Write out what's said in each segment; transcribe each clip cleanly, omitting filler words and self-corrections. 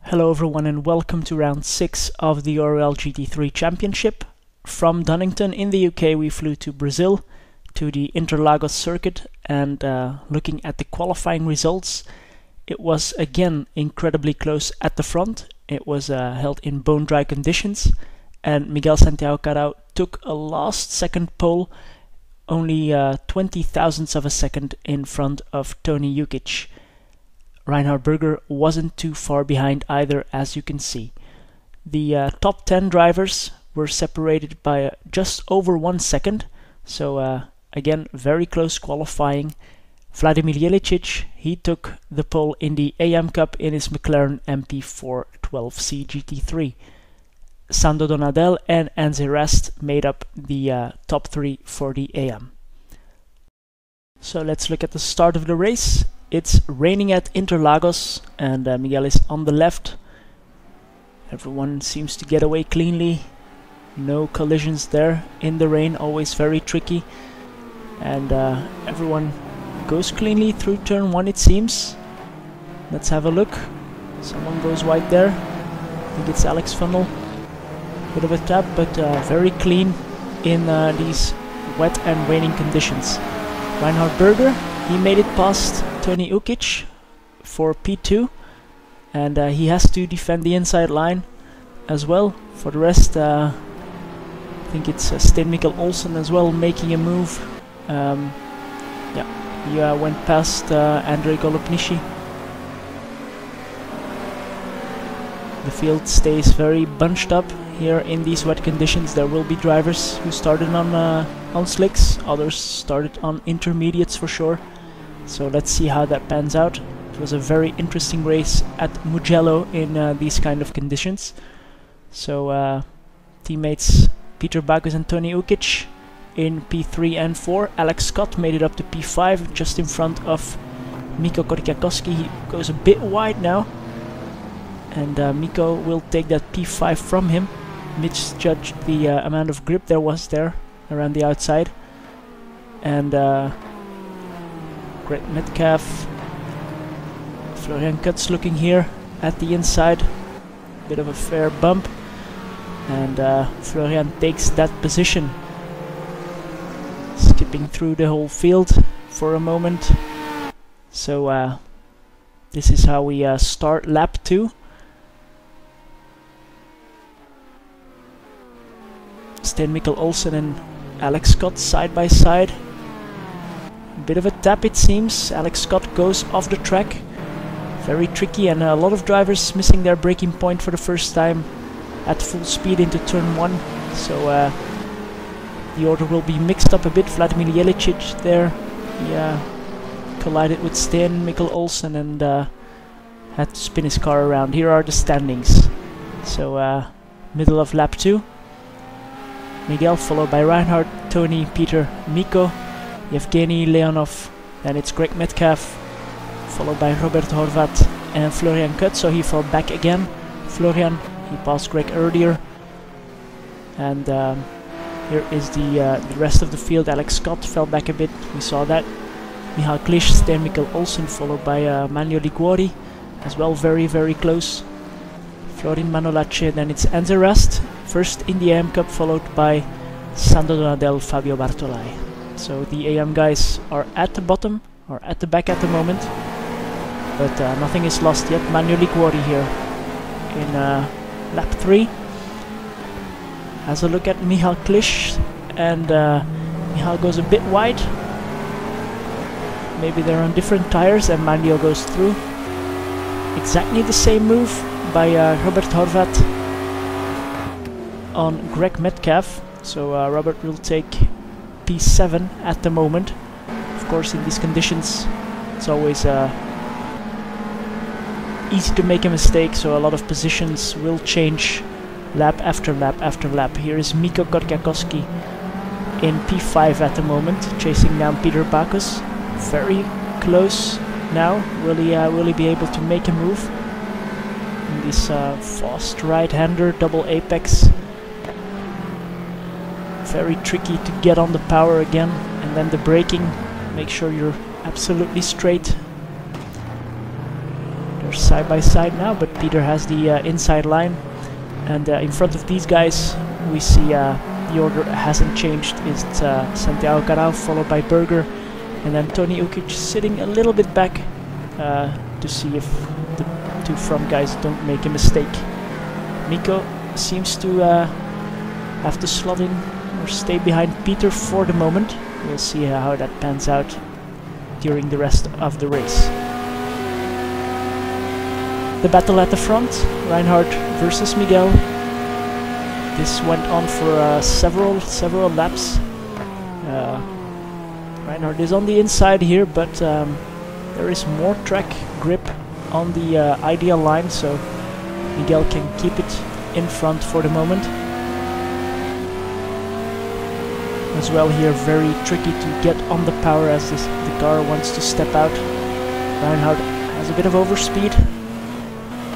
Hello everyone and welcome to round 6 of the URL-GT3 Championship. From Donington in the UK we flew to Brazil, to the Interlagos circuit, and looking at the qualifying results, it was again incredibly close at the front. It was held in bone dry conditions, and Miguel Santiago Carao took a last second pole, only 20 thousandths of a second in front of Tony Jukic. Reinhard Berger wasn't too far behind either, as you can see. The top 10 drivers were separated by just over 1 second, so again very close qualifying. Vladimir Jelicic, he took the pole in the AM Cup in his McLaren MP412C GT3. Sando Donadel and Anze Rast made up the top 3 for the AM. So let's look at the start of the race. It's raining at Interlagos, and Miguel is on the left. Everyone seems to get away cleanly. No collisions there in the rain, always very tricky. And everyone goes cleanly through turn 1, it seems. Let's have a look. Someone goes wide there. I think it's Alex Funnel. Bit of a tap, but very clean in these wet and raining conditions. Reinhard Berger, he made it past Tony Jukic for P2, and he has to defend the inside line as well. For the rest, I think it's Sten Mikkel Olsen as well making a move. He went past Andrei Golubnishi. The field stays very bunched up here in these wet conditions. There will be drivers who started on slicks, others started on intermediates for sure. So let's see how that pans out. It was a very interesting race at Mugello in these kind of conditions. So teammates Peter Bakus and Tony Jukic in P3 and 4. Alex Scott made it up to P5, just in front of Mikko Korkiakowski. He goes a bit wide now, and Mikko will take that P5 from him. Misjudged the amount of grip there was there around the outside. And Greg Metcalf, Florian Kutz looking here at the inside. Bit of a fair bump, and Florian takes that position, skipping through the whole field for a moment. So this is how we start lap 2. Sten Mikkel Olsen and Alex Scott side by side. Bit of a tap, it seems. Alex Scott goes off the track. Very tricky, and a lot of drivers missing their braking point for the first time at full speed into turn 1. So the order will be mixed up a bit. Vladimir Jelicic there, he collided with Sten Mikkel Olsen and had to spin his car around. Here are the standings. So middle of lap 2. Miguel followed by Reinhard, Tony, Peter, Mikko, Yevgeny Leonov, then it's Greg Metcalf, followed by Robert Horvat and Florian Kutz, so he fell back again. Florian, he passed Greg earlier. And here is the rest of the field. Alex Scott fell back a bit, we saw that. Michal Klisch, Sten Mikkel Olsen, followed by Manuel Liguori, as well very, very close. Florin Manolace, then it's Anze Rast, first in the AM Cup, followed by Sando Donadel, Fabio Bartolai. So the AM guys are at the bottom, or at the back at the moment, but nothing is lost yet. Manuel Liguori here in lap 3 has a look at Michal Klisch, and Michal goes a bit wide. Maybe they're on different tires, and Manuel goes through. Exactly the same move by Robert Horvat on Greg Metcalf. So Robert will take P7 at the moment. Of course, in these conditions it's always easy to make a mistake, so a lot of positions will change lap after lap after lap. Here is Mikko Korkiakowski in P5 at the moment, chasing down Peter Bakus. Very close now. Will he be able to make a move in this fast right-hander double apex? Very tricky to get on the power again, and then the braking make sure you're absolutely straight. They're side by side now, but Peter has the inside line. And in front of these guys, we see the order hasn't changed. It's Santiago Carao followed by Berger, and then Tony Ukic sitting a little bit back to see if the two front guys don't make a mistake. Mikko seems to have to slot in or stay behind Peter for the moment. We'll see how that pans out during the rest of the race. The battle at the front, Reinhard versus Miguel. This went on for several laps. Reinhard is on the inside here, but there is more track grip on the ideal line, so Miguel can keep it in front for the moment. As well here, very tricky to get on the power as the car wants to step out. Reinhard has a bit of overspeed,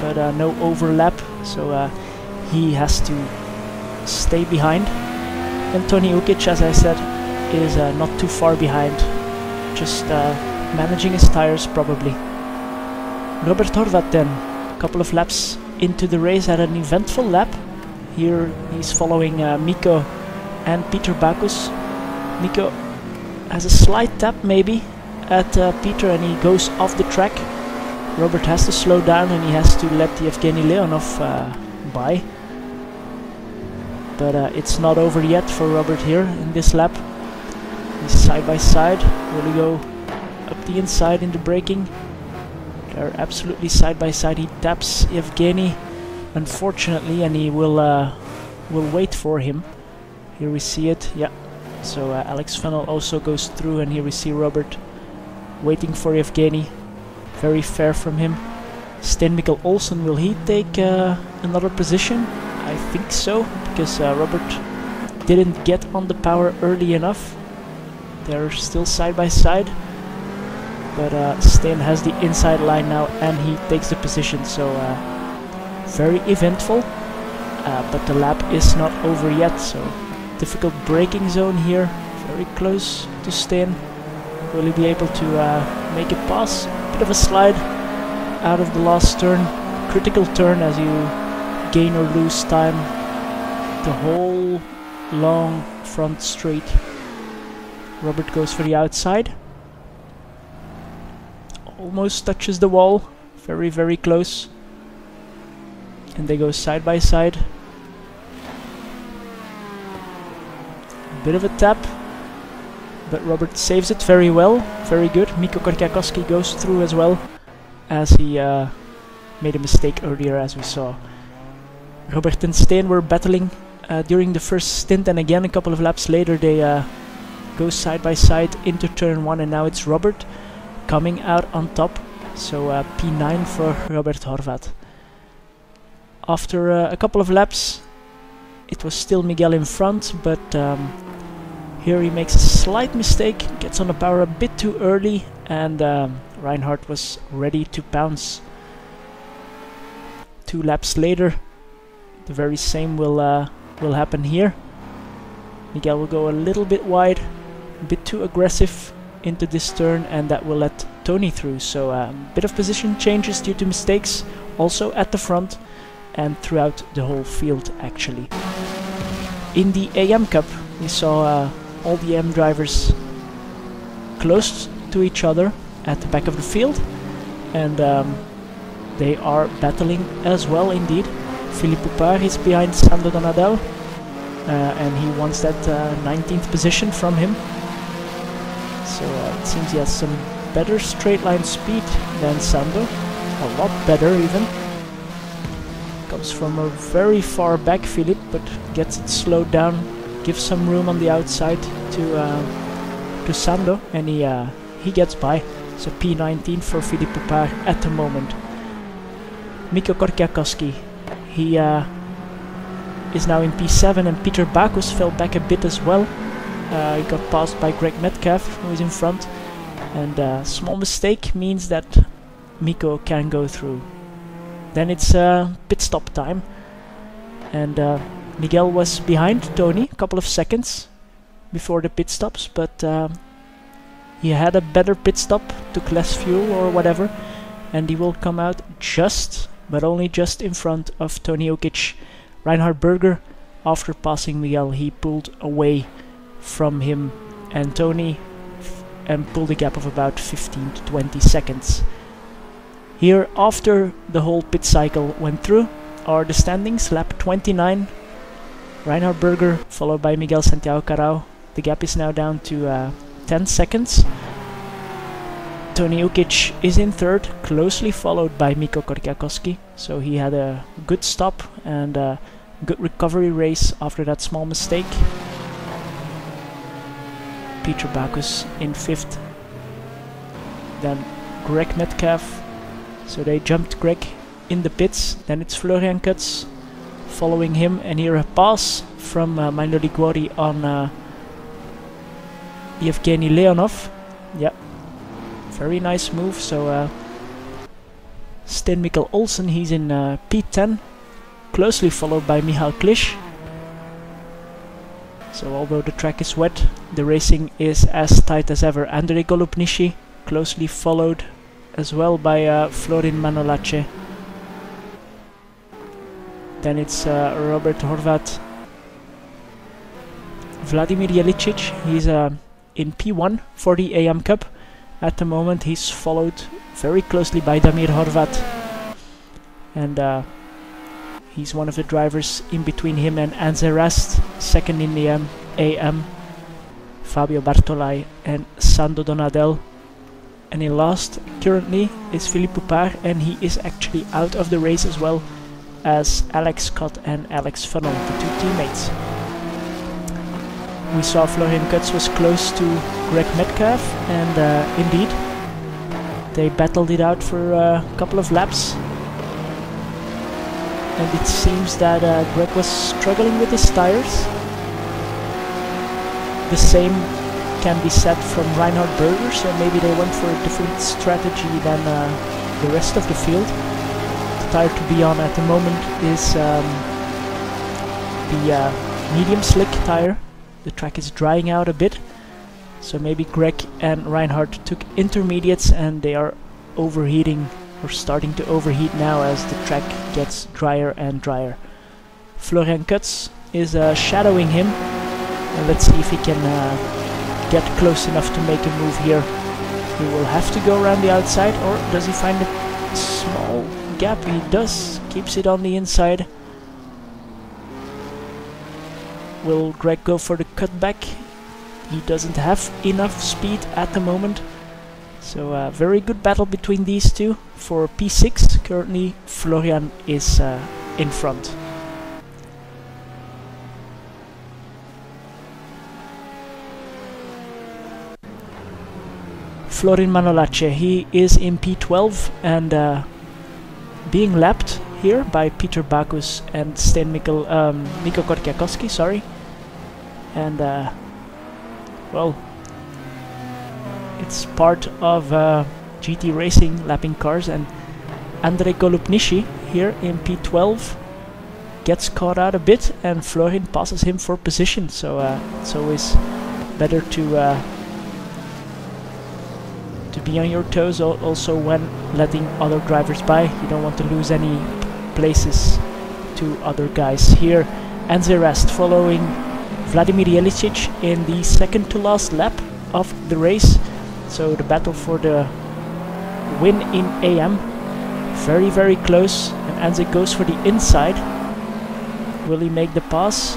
but no overlap, so he has to stay behind. And Tony Ukic, as I said, is not too far behind, just managing his tires probably. Robert Horvat then, a couple of laps into the race, had an eventful lap. Here he's following Mikko and Peter Backus. Mikko has a slight tap maybe at Peter, and he goes off the track. Robert has to slow down and he has to let Yevgeny Leonov by. But it's not over yet for Robert here in this lap. He's side by side. Will he go up the inside in the braking? They're absolutely side by side. He taps Yevgeny, unfortunately, and he will wait for him. Here we see it, yeah. So Alex Funnell also goes through, and here we see Robert waiting for Yevgeny. Very fair from him. Sten Mikkel Olsen, will he take another position? I think so, because Robert didn't get on the power early enough. They're still side by side, but Sten has the inside line now and he takes the position, so very eventful, but the lap is not over yet, so difficult braking zone here, very close to Sten. Will he be able to make it pass? Bit of a slide out of the last turn, critical turn as you gain or lose time the whole long front straight. Robert goes for the outside, almost touches the wall, very close, and they go side by side. A bit of a tap, but Robert saves it very well, very good. Mikko Korkiakowski goes through as well, as he made a mistake earlier, as we saw. Robert and Sten were battling during the first stint, and again a couple of laps later they go side by side into turn 1, and now it's Robert coming out on top, so P9 for Robert Horvat. After a couple of laps it was still Miguel in front, but here he makes a slight mistake, gets on the power a bit too early, and Reinhard was ready to pounce. 2 laps later the very same will happen here. Miguel will go a little bit wide, a bit too aggressive into this turn, and that will let Tony through. So a bit of position changes due to mistakes, also at the front and throughout the whole field actually. In the AM Cup we saw all the AM drivers close to each other at the back of the field, and they are battling as well indeed. Philippe Poupard is behind Sando Donadel, and he wants that 19th position from him. So it seems he has some better straight line speed than Sando, a lot better even. Comes from a very far back, Philippe, but gets it slowed down, gives some room on the outside to Sando, and he gets by. So P19 for Philippe Poupard at the moment. Mikko Korkiakowski, he is now in P7, and Peter Backus fell back a bit as well. He got passed by Greg Metcalf, who is in front, and a small mistake means that Mikko can go through. Then it's pit stop time, and Miguel was behind Tony a couple of seconds before the pit stops, but he had a better pit stop, took less fuel or whatever, and he will come out just, but only just in front of Tony Ukic. Reinhard Berger, after passing Miguel, he pulled away from him and Tony and pulled a gap of about 15 to 20 seconds. Here, after the whole pit cycle went through, are the standings. Lap 29, Reinhard Berger followed by Miguel Santiago Carao. The gap is now down to 10 seconds. Tony Ukic is in third, closely followed by Mikko Korkiakowski. So he had a good stop and a good recovery race after that small mistake. Peter Backus in fifth. Then Greg Metcalf. So they jumped Greg in the pits. Then it's Florian Kutz following him, and here a pass from Milo Liguori on Yevgeny Leonov. Yep, very nice move. So Sten Mikkel Olsen, he's in P10, closely followed by Michal Klisch. So although the track is wet, the racing is as tight as ever. Andrei Golubnishi closely followed as well by Florin Manolace. Then it's Robert Horvat. Vladimir Jelicic, he's in P1 for the AM Cup. At the moment he's followed very closely by Damir Horvat. And he's one of the drivers in between him and Anze Rast, second in the AM. Fabio Bartolai and Sando Donadel. And in last currently is Philippe Poupard, and he is actually out of the race as well as Alex Scott and Alex Funnel, the two teammates. We saw Florian Kutz was close to Greg Metcalf, and indeed they battled it out for a couple of laps. And it seems that Greg was struggling with his tires. The same can be said from Reinhard Berger, so maybe they went for a different strategy than the rest of the field. The tire to be on at the moment is the medium slick tire. The track is drying out a bit, so maybe Greg and Reinhard took intermediates and they are overheating, or starting to overheat now as the track gets drier and drier. Florian Kutz is shadowing him, and let's see if he can get close enough to make a move here. He will have to go around the outside, or does he find a small gap? He does, keeps it on the inside. Will Greg go for the cutback? He doesn't have enough speed at the moment. So a very good battle between these two for P6. Currently Florian is in front. Florin Manolace, he is in P12 and being lapped here by Peter Backus and Mikko Korkiakowski, sorry. And well, it's part of GT Racing lapping cars, and Andrei Golubnishi here in P12 gets caught out a bit, and Florin passes him for position. So it's always better to be on your toes also when letting other drivers by. You don't want to lose any places to other guys. Here Anze Rast following Vladimir Jelicic in the second to last lap of the race. So the battle for the win in AM, very very close, and Anze goes for the inside. Will he make the pass?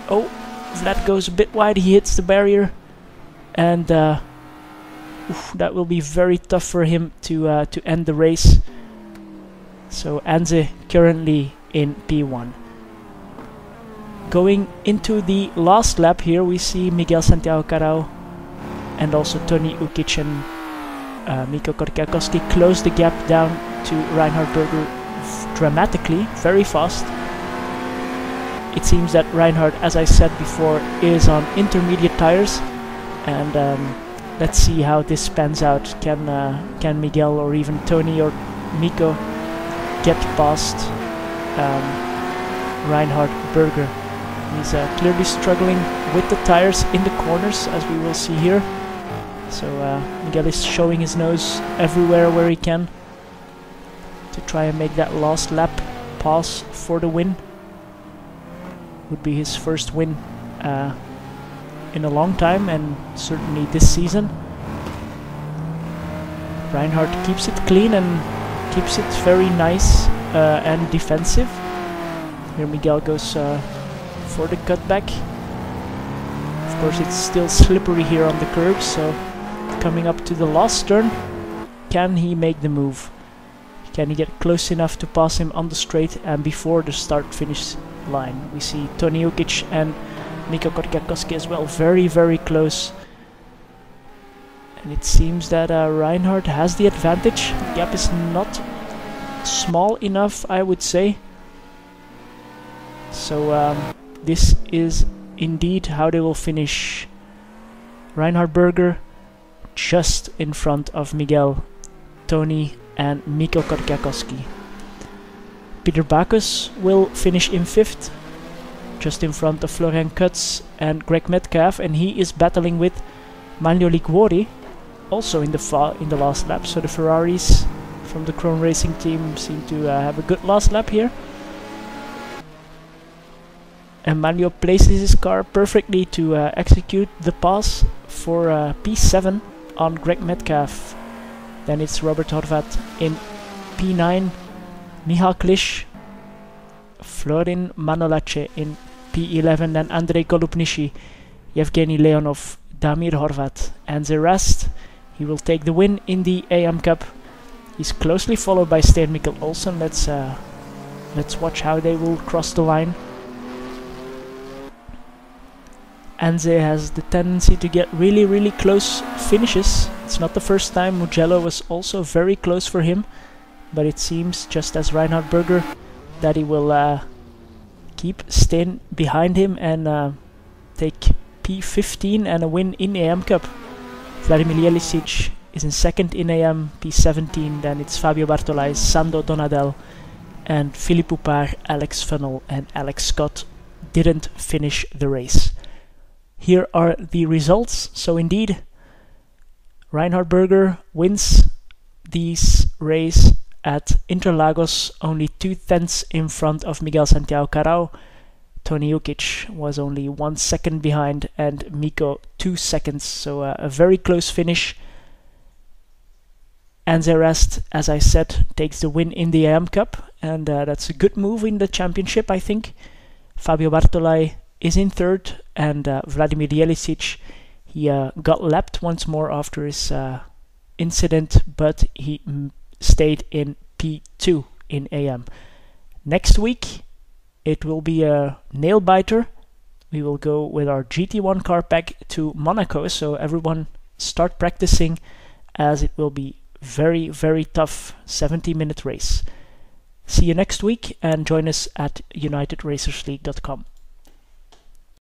Oh, Vlad goes a bit wide, he hits the barrier, and that will be very tough for him to end the race. So Anze currently in P1. Going into the last lap here, we see Miguel Santiago Carao and also Tony Ukic and Mikko Korkiakowski close the gap down to Reinhard Berger dramatically, very fast. It seems that Reinhard, as I said before, is on intermediate tires, and let's see how this pans out. Can Miguel or even Tony or Mikko get past Reinhard Berger? He's clearly struggling with the tires in the corners, as we will see here. So Miguel is showing his nose everywhere where he can to try and make that last lap pass for the win. Would be his first win in a long time, and certainly this season. Reinhardt keeps it clean and keeps it very nice and defensive. Here Miguel goes for the cutback. Of course it's still slippery here on the curb, so coming up to the last turn, can he make the move? Can he get close enough to pass him on the straight and before the start-finish line? We see Toni Jukic and Mikko Korkiakoski as well, very close. And it seems that Reinhardt has the advantage. The gap is not small enough, I would say. So this is indeed how they will finish. Reinhard Berger just in front of Miguel, Toni and Mikko Korkiakoski. Peter Backus will finish in 5th, just in front of Florian Kutz and Greg Metcalf, and he is battling with Manlio Liguori, also in the last lap. So the Ferraris from the Krone Racing team seem to have a good last lap here. And Manlio places his car perfectly to execute the pass for P7 on Greg Metcalf. Then it's Robert Horvat in P9, Michal Klisch, Florin Manolace in P11, then Andrei Golubnishi, Yevgeny Leonov, Damir Horvat, and the rest. He will take the win in the AM Cup. He's closely followed by Stein Mikkel Olsen. Let's watch how they will cross the line. Anze has the tendency to get really close finishes. It's not the first time. Mugello was also very close for him, but it seems, just as Reinhard Berger, that he will keep Stein behind him and take P15 and a win in AM Cup. Vladimir Jelicic is in 2nd in AM, P17. Then it's Fabio Bartolai, Sando Donadel, and Philippe Poupard, Alex Funnell, and Alex Scott didn't finish the race. Here are the results. So indeed, Reinhard Berger wins this race at Interlagos, only 2/10 in front of Miguel Santiago Carao. Toni Jukic was only 1 second behind, and Mikko 2 seconds. So a very close finish. Anze Rast, as I said, takes the win in the AM Cup, and that's a good move in the championship, I think. Fabio Bartolai is in 3rd, and Vladimir Jelicic, he got lapped once more after his incident, but he stayed in P2 in AM. Next week it will be a nail biter. We will go with our GT1 car pack to Monaco, so everyone start practicing, as it will be very tough 70-minute race. See you next week, and join us at unitedracersleague.com.